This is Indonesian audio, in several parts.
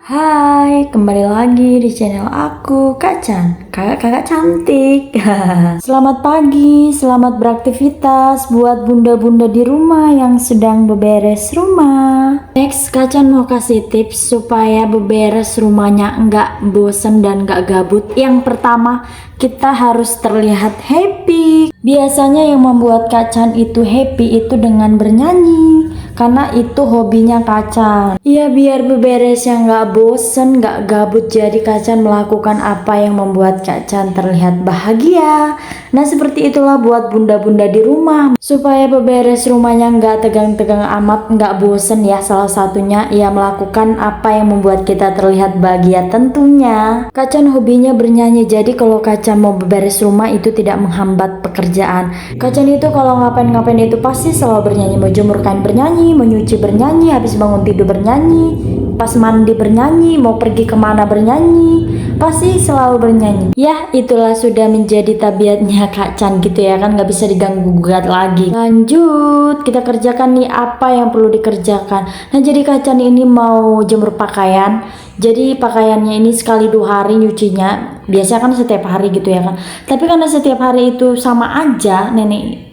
Hai, kembali lagi di channel aku, Kak Chan, kakak-kakak cantik. Selamat pagi, selamat beraktivitas buat bunda-bunda di rumah yang sedang beberes rumah. Next, Kak Chan mau kasih tips supaya beberes rumahnya nggak bosen dan nggak gabut. Yang pertama, kita harus terlihat happy. Biasanya yang membuat Kak Chan itu happy itu dengan bernyanyi, karena itu hobinya Kak Chan. Iya, biar beberes yang nggak bosen, nggak gabut, jadi Kak Chan melakukan apa yang membuat Kak Chan terlihat bahagia. Nah, seperti itulah buat bunda-bunda di rumah, supaya beberes rumahnya nggak tegang-tegang amat, nggak bosen ya. Salah satunya ia melakukan apa yang membuat kita terlihat bahagia tentunya. Kak Chan hobinya bernyanyi, jadi kalau Kak Chan mau beberes rumah itu tidak menghambat pekerjaan. Kak Chan itu kalau ngapain-ngapain itu pasti selalu bernyanyi, mau jemur kain bernyanyi, mau nyuci bernyanyi, habis bangun tidur bernyanyi, pas mandi bernyanyi, mau pergi kemana bernyanyi, pasti selalu bernyanyi. Ya, itulah sudah menjadi tabiatnya Kak Chan gitu ya kan, nggak bisa diganggu-gugat lagi. Lanjut, kita kerjakan nih apa yang perlu dikerjakan. Nah, jadi Kak Chan ini mau jemur pakaian. Jadi pakaiannya ini sekali 2 hari nyucinya. Biasanya kan setiap hari gitu ya kan. Tapi karena setiap hari itu sama aja, nenek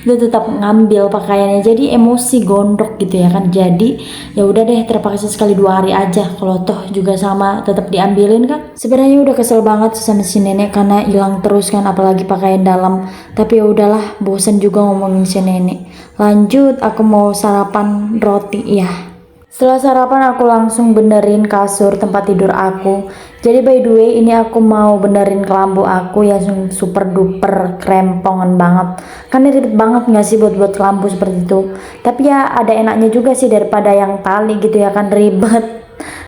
itu tetap ngambil pakaiannya, jadi emosi gondok gitu ya kan. Jadi ya udah deh, terpaksa sekali 2 hari aja, kalau toh juga sama tetap diambilin kan. Sebenarnya udah kesel banget sama si nenek karena hilang terus kan, apalagi pakaian dalam. Tapi ya udahlah, bosan juga ngomongin si nenek. Lanjut, aku mau sarapan roti ya. Setelah sarapan aku langsung benerin kasur tempat tidur aku. Jadi by the way, ini aku mau benerin kelambu aku yang super duper krempongan banget. Kan ini ribet banget gak sih buat kelambu seperti itu. Tapi ya ada enaknya juga sih daripada yang tali gitu ya kan, ribet.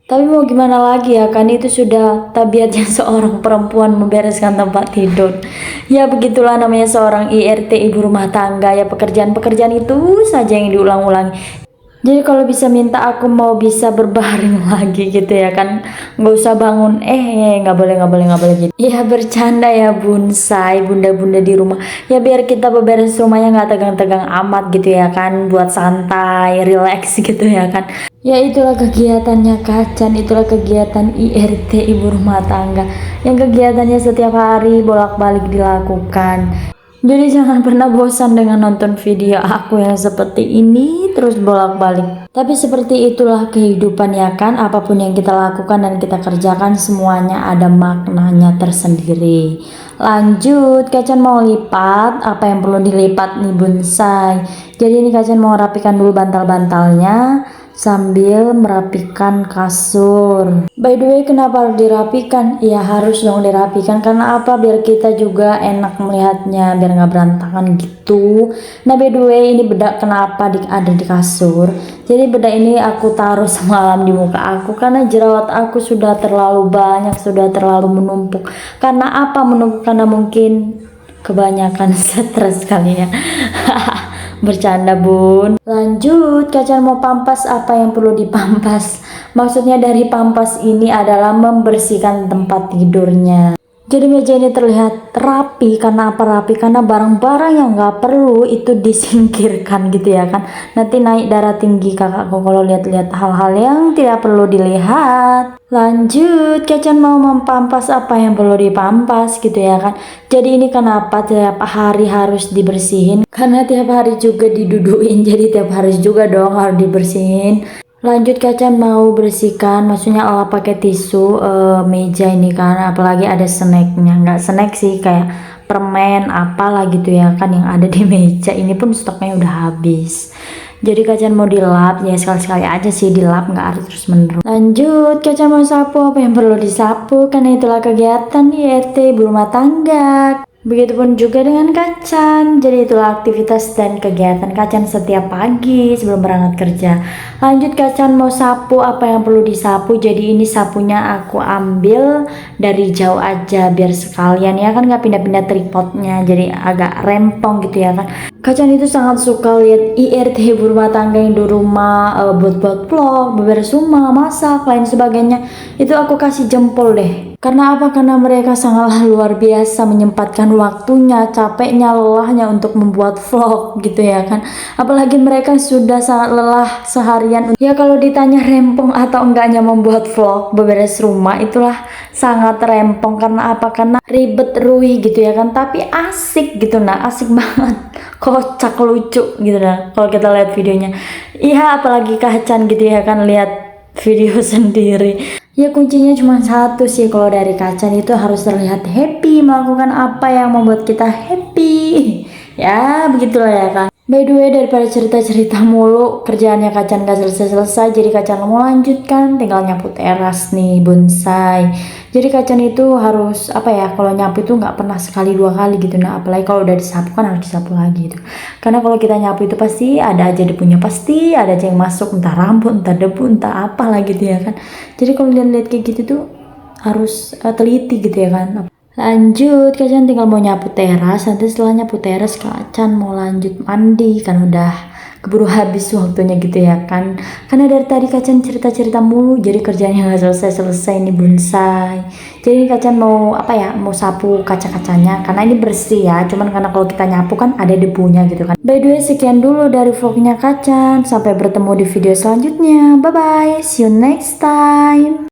Tapi mau gimana lagi ya kan, itu sudah tabiatnya seorang perempuan membereskan tempat tidur. Ya begitulah namanya seorang IRT, ibu rumah tangga ya, pekerjaan-pekerjaan itu saja yang diulang-ulangi. Jadi kalau bisa minta aku mau bisa berbaring lagi gitu ya kan, nggak usah bangun nggak boleh gitu ya. Bercanda ya bonsai, bunda-bunda di rumah ya, biar kita beberes rumahnya nggak tegang-tegang amat gitu ya kan, buat santai relax gitu ya kan. Ya itulah kegiatannya Kak Chan, itulah kegiatan IRT, ibu rumah tangga, yang kegiatannya setiap hari bolak-balik dilakukan. Jadi jangan pernah bosan dengan nonton video aku yang seperti ini terus bolak-balik. Tapi seperti itulah kehidupan ya kan, apapun yang kita lakukan dan kita kerjakan semuanya ada maknanya tersendiri. Lanjut, Kak Chan mau lipat apa yang perlu dilipat nih bonsai. Jadi ini Kak Chan mau rapikan dulu bantal-bantalnya sambil merapikan kasur. By the way, kenapa harus dirapikan? Ya harus dong dirapikan, karena apa? Biar kita juga enak melihatnya, biar nggak berantakan gitu. Nah, by the way, ini bedak kenapa ada di kasur? Jadi bedak ini aku taruh semalam di muka aku karena jerawat aku sudah terlalu banyak, sudah terlalu menumpuk. Karena apa menumpuk? Karena mungkin kebanyakan stres kali ya. Bercanda bun. Lanjut, Kak Chan mau pampas apa yang perlu dipampas. Maksudnya dari pampas ini adalah membersihkan tempat tidurnya. Jadi meja ini terlihat rapi. Karena apa rapi? Karena barang-barang yang nggak perlu itu disingkirkan gitu ya kan. Nanti naik darah tinggi kakakku kalau lihat-lihat hal-hal yang tidak perlu dilihat. Lanjut, Kak Chan mau mempampas apa yang perlu dipampas gitu ya kan. Jadi ini kenapa tiap hari harus dibersihin? Karena tiap hari juga diduduin, jadi tiap hari juga dong harus dibersihin. Lanjut, Kak Chan mau bersihkan, maksudnya pakai tisu meja ini kan, apalagi ada snacknya. Nggak snack sih, kayak permen apalah gitu ya kan yang ada di meja. Ini pun stoknya udah habis. Jadi Kak Chan mau dilap ya, sekali-sekali aja sih dilap, nggak harus terus menerus. Lanjut, Kak Chan mau sapu apa yang perlu disapu, karena itulah kegiatan IRT ibu rumah tangga. Begitupun juga dengan Kak Chan. Jadi itulah aktivitas dan kegiatan Kak Chan setiap pagi sebelum berangkat kerja. Lanjut, Kak Chan mau sapu apa yang perlu disapu. Jadi ini sapunya aku ambil dari jauh aja biar sekalian ya kan, nggak pindah-pindah tripodnya, jadi agak rempong gitu ya kan. Kak Chan itu sangat suka lihat IRT ibu rumah tangga yang di rumah buat vlog, beberes rumah, masak, lain sebagainya. Itu aku kasih jempol deh. Karena apa? Karena mereka sangatlah luar biasa menyempatkan waktunya, capeknya, lelahnya untuk membuat vlog gitu ya kan. Apalagi mereka sudah sangat lelah seharian. Ya kalau ditanya rempong atau enggaknya membuat vlog beberes rumah, itulah sangat rempong. Karena apa? Karena ribet ruih gitu ya kan. Tapi asik gitu nah, asik banget. Kocak lucu gitu nah kalau kita lihat videonya. Iya apalagi Kacan gitu ya kan, lihat video sendiri. Ya kuncinya cuma satu sih, kalau dari Kacan itu harus terlihat happy, melakukan apa yang membuat kita happy. Ya begitulah ya kan. By the way, daripada cerita-cerita mulu, kerjaannya Kacan gak selesai-selesai, jadi Kacan mau lanjutkan, tinggal nyapu teras nih, bonsai. Jadi Kacan itu harus apa ya, kalau nyapu itu nggak pernah sekali dua kali gitu nah, apalagi kalau udah disapu kan harus disapu lagi gitu. Karena kalau kita nyapu itu pasti ada aja debunya, pasti ada aja yang masuk, entah rambut, entah debu, entah apa lagi gitu ya kan. Jadi kalau lihat-lihat kayak gitu tuh harus teliti gitu ya kan. Lanjut, Kacan tinggal mau nyapu teras. Nanti setelah nyapu teras, Kacan mau lanjut mandi kan udah keburu habis waktunya gitu ya kan. Karena dari tadi Kacan cerita-cerita mulu, jadi kerjanya nggak selesai-selesai nih bonsai. Jadi Kacan mau apa ya, mau sapu kaca-kacanya karena ini bersih ya. Cuman karena kalau kita nyapu kan ada debunya gitu kan. By the way, sekian dulu dari vlognya Kacan. Sampai bertemu di video selanjutnya. Bye bye, see you next time.